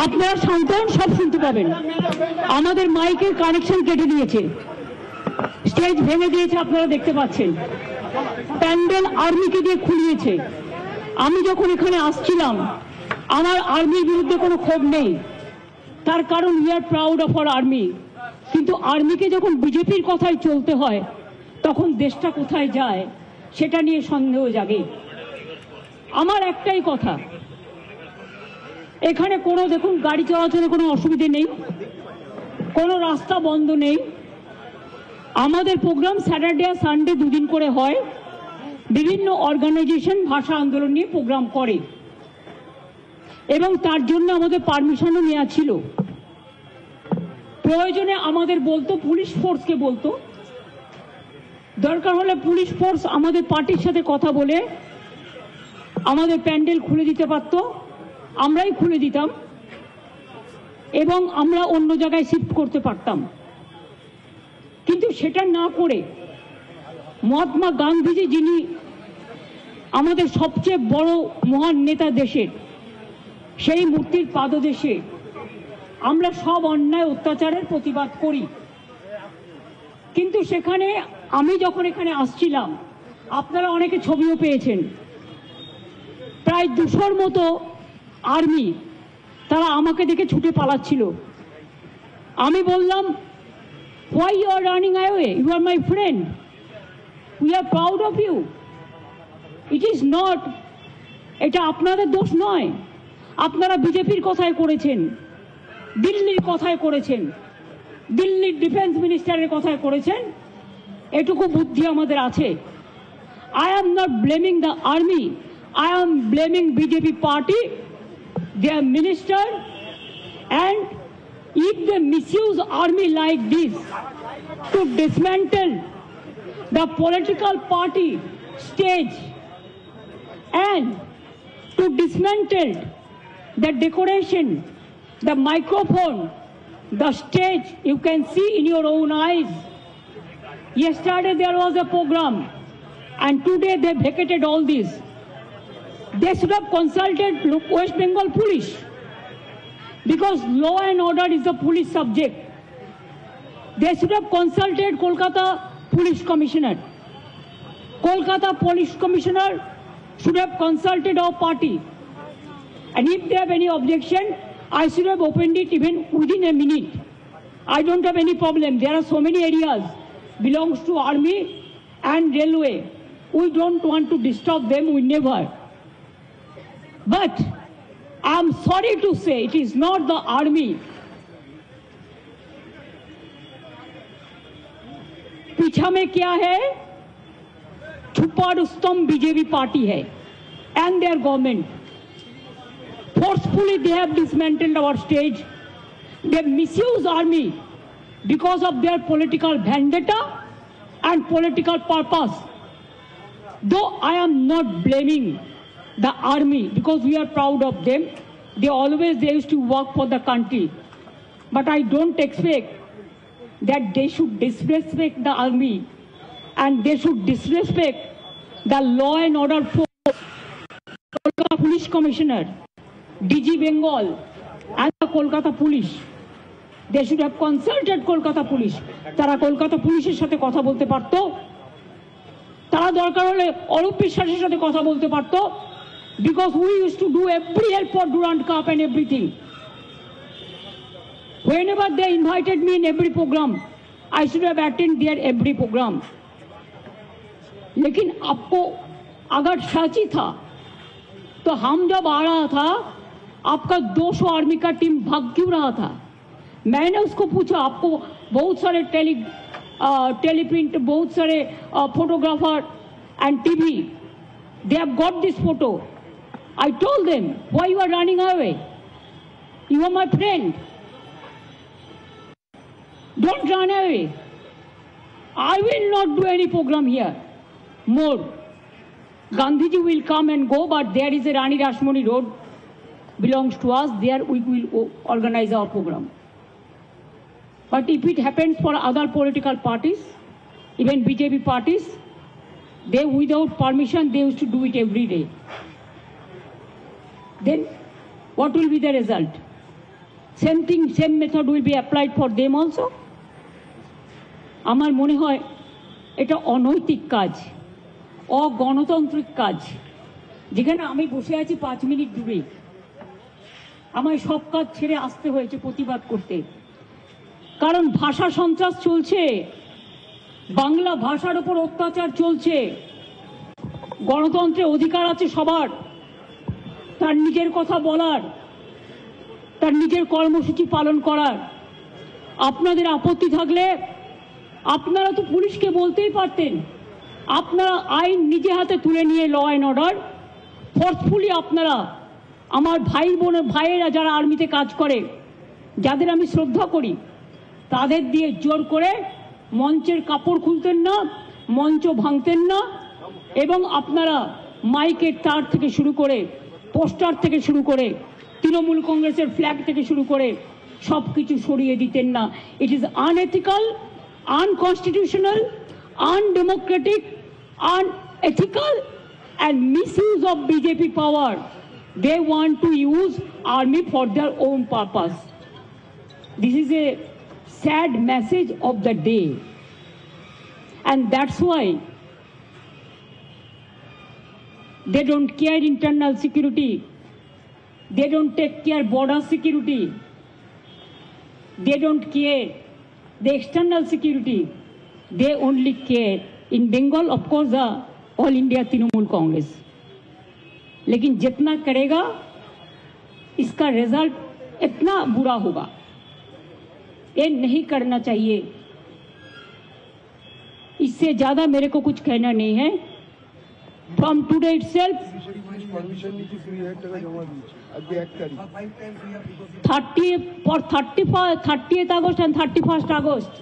আপনারা শান্তন সব শুনতে পাবেন। আমাদের মাইকের কানেকশন কেটে দিয়েছে, স্টেজ ভেঙে দিয়েছে, আপনারা দেখতে পাচ্ছেন। প্যান্ডেল আর্মিকে দিয়ে খুলিয়েছে। আমি যখন এখানে আসছিলাম, আমার আর্মির বিরুদ্ধে কোনো ক্ষোভ নেই, তার কারণ we are proud of our army. কিন্তু আর্মিকে যখন বিজেপির কথায় চলতে হয়, তখন দেশটা কোথায় যায় সেটা নিয়ে সন্দেহ জাগে। আমার একটাই কথা, এখানে কোনো দেখুন গাড়ি চলাচলে কোনো অসুবিধে নেই, কোনো রাস্তা বন্ধ নেই। আমাদের প্রোগ্রাম স্যাটারডে আর সানডে দুদিন করে হয়। বিভিন্ন অর্গানাইজেশন ভাষা আন্দোলন নিয়ে প্রোগ্রাম করে এবং তার জন্য আমাদের পারমিশনও নেওয়া ছিল। প্রয়োজনে আমাদের বলতো, পুলিশ ফোর্সকে বলতো, দরকার হলে পুলিশ ফোর্স আমাদের পার্টির সাথে কথা বলে আমাদের প্যান্ডেল খুলে দিতে পারতো, আমরাই খুলে দিতাম এবং আমরা অন্য জায়গায় শিফট করতে পারতাম। কিন্তু সেটা না করে মহাত্মা গান্ধীজি, যিনি আমাদের সবচেয়ে বড় মহান নেতা দেশের, সেই মূর্তির পাদদেশে আমরা সব অন্যায় অত্যাচারের প্রতিবাদ করি। কিন্তু সেখানে আমি যখন এখানে আসছিলাম, আপনারা অনেকে ছবিও পেয়েছেন, প্রায় 200-র মতো আর্মি তারা আমাকে দেখে ছুটে পালাচ্ছিল। আমি বললাম, why you are running away? You are my friend. We are proud of you. It is not, এটা আপনাদের দোষ নয়। আপনারা বিজেপির কথায় করেছেন, দিল্লির কথায় করেছেন, দিল্লির ডিফেন্স মিনিস্টারের কথায় করেছেন, এটুকু বুদ্ধি আমাদের আছে। I am not blaming the army. I am blaming BJP party, their minister, and if they misuse army like this to dismantle the political party stage and to dismantle the decoration, the microphone, the stage, you can see in your own eyes. Yesterday there was a program and today they vacated all this. They should have consulted West Bengal police, because law and order is the police subject. They should have consulted Kolkata Police Commissioner. Kolkata Police Commissioner should have consulted our party. And if they have any objection, I should have opened it even within a minute. I don't have any problem. There are so many areas belongs to army and railway. We don't want to disturb them, we never. But I am sorry to say it is not the army. पीछा में क्या है? छुपा Rustam BJP party है and their government. Forcefully they have dismantled our stage. They misuse army because of their political vendetta and political purpose. Though I am not blaming the army, because we are proud of them. They used to work for the country. But I don't expect that they should disrespect the army and they should disrespect the law and order force, Kolkata Police Commissioner, DG Bengal and the Kolkata Police. They should have consulted Kolkata Police. তারা কলকাতা পুলিশের সাথে কথা বলতে পারতো, তারা দরকার হলে অরূপ বিশ্বাসের সাথে কথা বলতে পারতো, because we used to do every help for Durand Cup and everything. Whenever they invited me in every program, I should have attended their every program. लेकिन आपको अगर सच ही था तो हम जब आ रहा था आपका 200 आर्मी का टीम भाग क्यों रहा था? मैंने उसको पूछा, आपको बहुत सारे टेलीप्रिंट, बहुत सारे photographer and TV, they have got this photo. I told them, why you are running away? You are my friend. Don't run away. I will not do any program here more. Gandhiji will come and go, but there is a Rani Rashmoni Road belongs to us. There we will organize our program. But if it happens for other political parties, even BJP parties, they without permission, they used to do it every day. Then what will be the result? Same thing, same method will be applied for them also. আমার মনে হয় এটা অনৈতিক কাজ, অগণতান্ত্রিক কাজ। যেখানে আমি বসে আছি 5 মিনিট দূরে, আমায় সব কাজ ছেড়ে আসতে হয়েছে প্রতিবাদ করতে, কারণ ভাষা সন্ত্রাস চলছে, বাংলা ভাষার উপর অত্যাচার চলছে। গণতন্ত্রের অধিকার আছে সবার, তার নিজের কথা বলার, তার নিজের কর্মসূচি পালন করার। আপনাদের আপত্তি থাকলে আপনারা তো পুলিশকে বলতেই পারতেন, আপনারা আইন নিজে হাতে তুলে নিয়ে ল অ্যান্ড অর্ডার ফোর্সফুলি আপনারা, আমার ভাইয়েরা যারা আর্মিতে কাজ করে, যাদের আমি শ্রদ্ধা করি, তাদের দিয়ে জোর করে মঞ্চের কাপড় খুলতেন না, মঞ্চ ভাঙতেন না, এবং আপনারা মাইকের তার থেকে শুরু করে, পোস্টার থেকে শুরু করে, তৃণমূল কংগ্রেসের ফ্ল্যাগ থেকে শুরু করে সব কিছু সরিয়ে দিতেন না। It is unethical, unconstitutional, undemocratic, unethical, and misuse of BJP power. They want to use army for their own purpose. This is a sad message of the day, and that's why they don't care internal security, they don't take care border security, they don't care the external security, they only care in Bengal, of course, the All India Trinamool Congress. लेकिन जितना करेगा इसका result इतना बुरा होगा, ये नहीं करना चाहिए। इससे ज्यादा मेरे को कुछ कहना नहीं है। From today itself 30th August and 31st August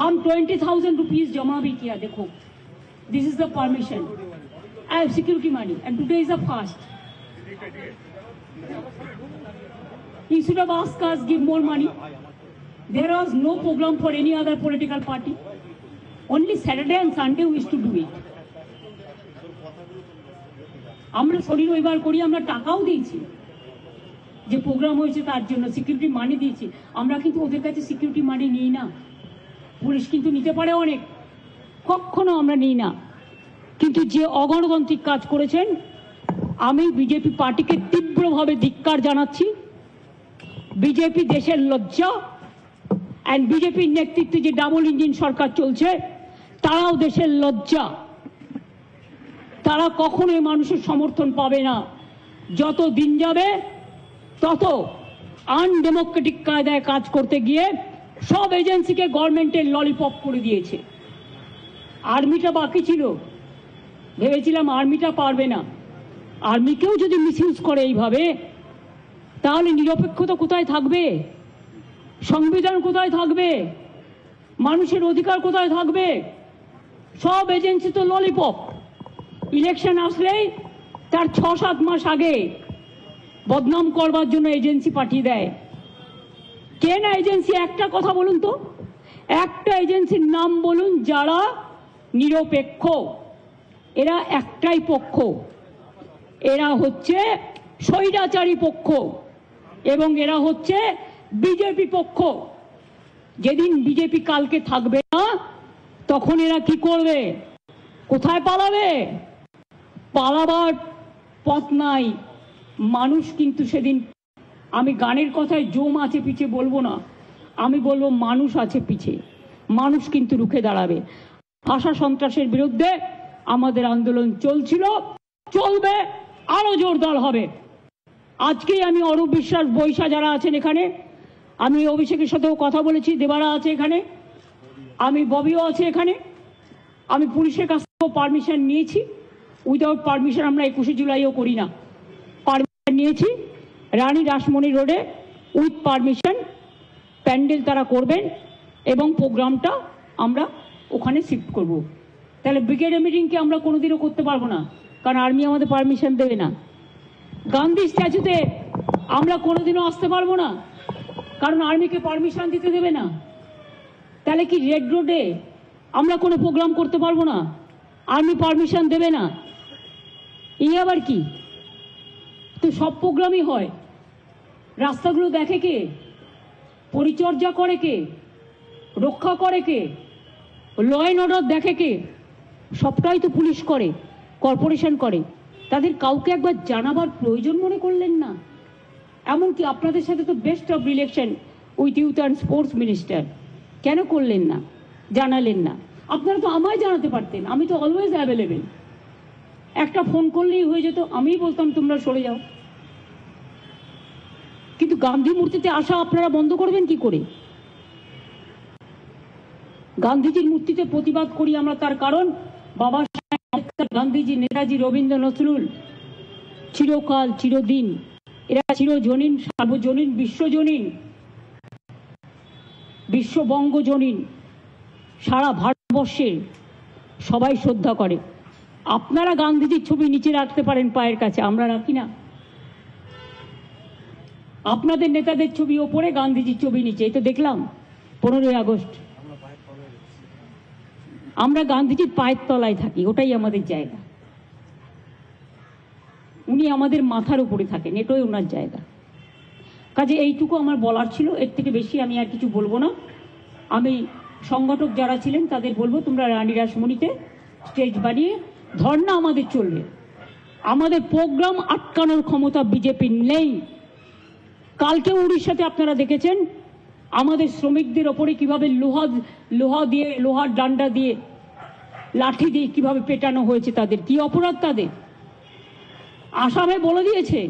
हम 20,000 रुपीज जमा भी किया। देखो, this is the permission, I have security money, and today is a fast. You should have asked us give more money. There was no program for any other political party. Only Saturday and Sunday we used to do it. আমরা শনি রবিবার করি, আমরা টাকাও দিয়েছি, যে programme হয়েছে তার জন্য সিকিউরিটি মানি দিয়েছি। আমরা কিন্তু ওদের কাছে সিকিউরিটি মানি নিই না। পুলিশ কিন্তু নিতে পারে অনেক, কখনো আমরা নিই না। কিন্তু যে অগণতান্ত্রিক কাজ করেছেন, আমি বিজেপি পার্টিকে তীব্রভাবে ধিক্কার জানাচ্ছি। বিজেপি দেশের লজ্জা, অ্যান্ড বিজেপির নেতৃত্বে যে ডাবল ইঞ্জিন সরকার চলছে তারাও দেশের লজ্জা। তারা কখনোই মানুষের সমর্থন পাবে না। যত দিন যাবে তত আনডেমোক্রেটিক কায়দায় কাজ করতে গিয়ে সব এজেন্সিকে গভর্নমেন্টের ললিপপ করে দিয়েছে। আর্মিটা বাকি ছিল, ভেবেছিলাম আর্মিটা পারবে না। আর্মিকেও যদি মিসইউজ করে এইভাবে, তাহলে নিরপেক্ষতা কোথায় থাকবে? সংবিধান কোথায় থাকবে? মানুষের অধিকার কোথায় থাকবে? সব এজেন্সি তো ললিপপ। ইলেকশন আসলেই তার 6-7 মাস আগে বদনাম করবার জন্য এজেন্সি পাঠিয়ে দেয়। কে না এজেন্সি? একটা কথা বলুন তো, একটা এজেন্সির নাম বলুন যারা নিরপেক্ষ। এরা একটাই পক্ষ, এরা হচ্ছে স্বৈরাচারী পক্ষ, এবং এরা হচ্ছে বিজেপি পক্ষ। যেদিন বিজেপি কালকে থাকবে না, তখন এরা কি করবে? কোথায় পালাবে? পালাবার পথ নাই। মানুষ কিন্তু সেদিন, আমি গানের কথায় জম আছে পিছে বলবো না, আমি বলবো মানুষ আছে পিছে। মানুষ কিন্তু রুখে দাঁড়াবে। ভাষা সন্ত্রাসের বিরুদ্ধে আমাদের আন্দোলন চলছিল, চলবে, আরো জোরদার হবে। আজকেই আমি অরূপ বিশ্বাস, বৈশা যারা আছেন এখানে, আমি অভিষেকের সাথেও কথা বলেছি, দেবারা আছে এখানে, আমি ববিও আছে এখানে, আমি পুলিশের কাছ থেকেও পারমিশন নিয়েছি। উইদাউট পারমিশন আমরা 21শে জুলাইও করি না, পারমিশন নিয়েছি। রানী রাসমণি রোডে উইথ পারমিশন প্যান্ডেল তারা করবেন এবং প্রোগ্রামটা আমরা ওখানে শিফট করব। তাহলে ব্রিগেডের মিটিংকে আমরা কোনোদিনও করতে পারবো না, কারণ আর্মি আমাদের পারমিশন দেবে না। গান্ধী স্ট্যাচুতে আমরা কোনোদিনও আসতে পারবো না, কারণ আর্মিকে পারমিশন দিতে দেবে না। তাহলে কি রেড রোডে আমরা কোনো প্রোগ্রাম করতে পারবো না? আর্মি পারমিশন দেবে না। এই আবার কি? তো সব প্রোগ্রামই হয়, রাস্তাগুলো দেখে কে, পরিচর্যা করে কে, রক্ষা করে কে, ল অ্যান্ড অর্ডার দেখে কে? সবটাই তো পুলিশ করে, কর্পোরেশন করে। তাদের কাউকে একবার জানাবার প্রয়োজন মনে করলেন না? এমনকি আপনাদের সাথে তো best of relation with youth and sports minister, কেন করলেন না, জানালেন না? আপনারা তো আমায় জানাতে পারতেন, আমি তো অলওয়েজ অ্যাভেলেবেল। একটা ফোন করলেই হয়ে যেত, আমিই বলতাম তোমরা সরে যাও। কিন্তু গান্ধী মূর্তিতে আসা আপনারা বন্ধ করবেন কি করে? গান্ধীজির মূর্তিতে প্রতিবাদ করি আমরা, তার কারণ বাবা সাহেব গান্ধীজি, নেতাজি, রবীন্দ্র নজরুল চিরকাল, চিরদিন, এরা চিরজনীন, সার্বজনীন, বিশ্বজনীন, বিশ্ববঙ্গজনীন, সারা ভারতবর্ষের সবাই শ্রদ্ধা করে। আপনারা গান্ধীজির ছবি নিচে রাখতে পারেন পায়ের কাছে, আমরা রাখি না। আপনাদের নেতাদের ছবি ওপরে, গান্ধীজির ছবি নিচে। এই তো দেখলাম 15ই আগস্ট, আমরা গান্ধীজির পায়ের তলায় থাকি, ওটাই আমাদের জায়গা। উনি আমাদের মাথার উপরে থাকেন, এটাই ওনার জায়গা। কাজে এইটুকু আমার বলার ছিল, এর থেকে বেশি আমি আর কিছু বলবো না। আমি সংগঠক যারা ছিলেন তাদের বলবো, তোমরা রানী রাসমণিতে স্টেজ বানিয়ে ধর্ণা আমাদের চলবে। আমাদের প্রোগ্রাম আটকানোর ক্ষমতা বিজেপির নেই। কালকে উড়িষ্যাতে আপনারা দেখেছেন আমাদের শ্রমিকদের ওপরে কিভাবে লোহা দিয়ে, লোহার ডান্ডা দিয়ে, লাঠি দিয়ে কিভাবে পেটানো হয়েছে। তাদের কি অপরাধ? তাদের আসামে বলে দিয়েছে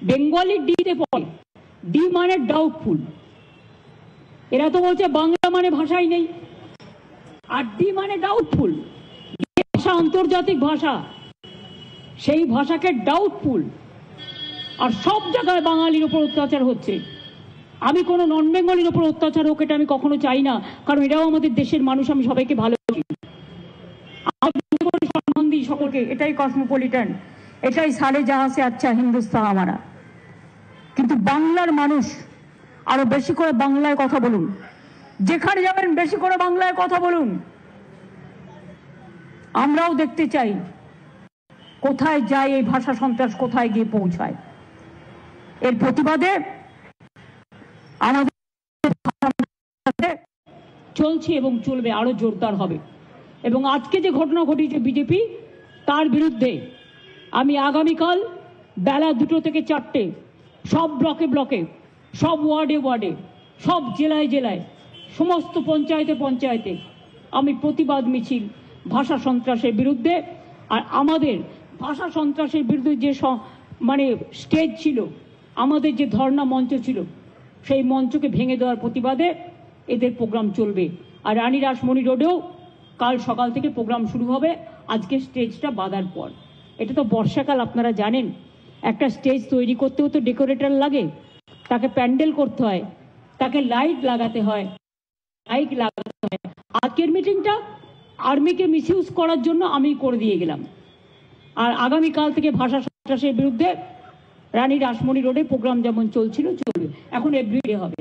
বেঙ্গলি ডিতে পড়ে, ডি মানে ডাউটফুল। এরা তো বলছে বাংলা মানে ভাষাই নেই, আর ডি মানে ডাউটফুল। ভাষা আন্তর্জাতিক ভাষা, সেই ভাষাকে ডাউটফুল। আর সব জায়গায় বাঙালির উপর অত্যাচার হচ্ছে। আমি কোনো নন বেঙ্গলির উপর অত্যাচার হোক, এটা আমি কখনো চাই না, কারণ এরাও আমাদের দেশের মানুষ। আমি সবাইকে ভালোবাসি, সম্মান দিই সকলকে। এটাই কসমোপলিটন, এটাই সালে জাহাঁ সে আচ্ছা হিন্দুস্তান আমারা। কিন্তু বাংলার মানুষ আরো বেশি করে বাংলায় কথা বলুন, যেখানে যাবেন বেশি করে বাংলায় কথা বলুন। আমরাও দেখতে চাই কোথায় যায় এই ভাষা সন্ত্রাস, কোথায় গিয়ে পৌঁছায়। এর প্রতিবাদে আমাদের চলছে এবং চলবে, আরো জোরদার হবে। এবং আজকে যে ঘটনা ঘটিয়েছে বিজেপি, তার বিরুদ্ধে আমি আগামীকাল বেলা 2টো থেকে 4টে সব ব্লকে ব্লকে, সব ওয়ার্ডে ওয়ার্ডে, সব জেলায় জেলায়, সমস্ত পঞ্চায়েতে পঞ্চায়েতে আমি প্রতিবাদ মিছিল ভাষা সন্ত্রাসের বিরুদ্ধে। আর আমাদের ভাষা সন্ত্রাসের বিরুদ্ধে যে মানে স্টেজ ছিল, আমাদের যে ধর্ণা মঞ্চ ছিল, সেই মঞ্চকে ভেঙে দেওয়ার প্রতিবাদে এদের প্রোগ্রাম চলবে। আর রানী রাসমণি রোডেও কাল সকাল থেকে প্রোগ্রাম শুরু হবে, আজকে স্টেজটা বাঁধার পর। এটা তো বর্ষাকাল, আপনারা জানেন একটা স্টেজ তৈরি করতেও তো ডেকোরেটর লাগে, তাকে প্যান্ডেল করতে হয়, তাকে লাইট লাগাতে হয়, মাইক লাগাতে হয়। আজকের মিটিংটা আর্মিকে মিসইউজ করার জন্য আমি করে দিয়ে গেলাম। আর আগামীকাল থেকে ভাষা সন্ত্রাসের বিরুদ্ধে রানী রাসমণি রোডে প্রোগ্রাম যেমন চলছিল চলবে, এখন এভরিডে হবে।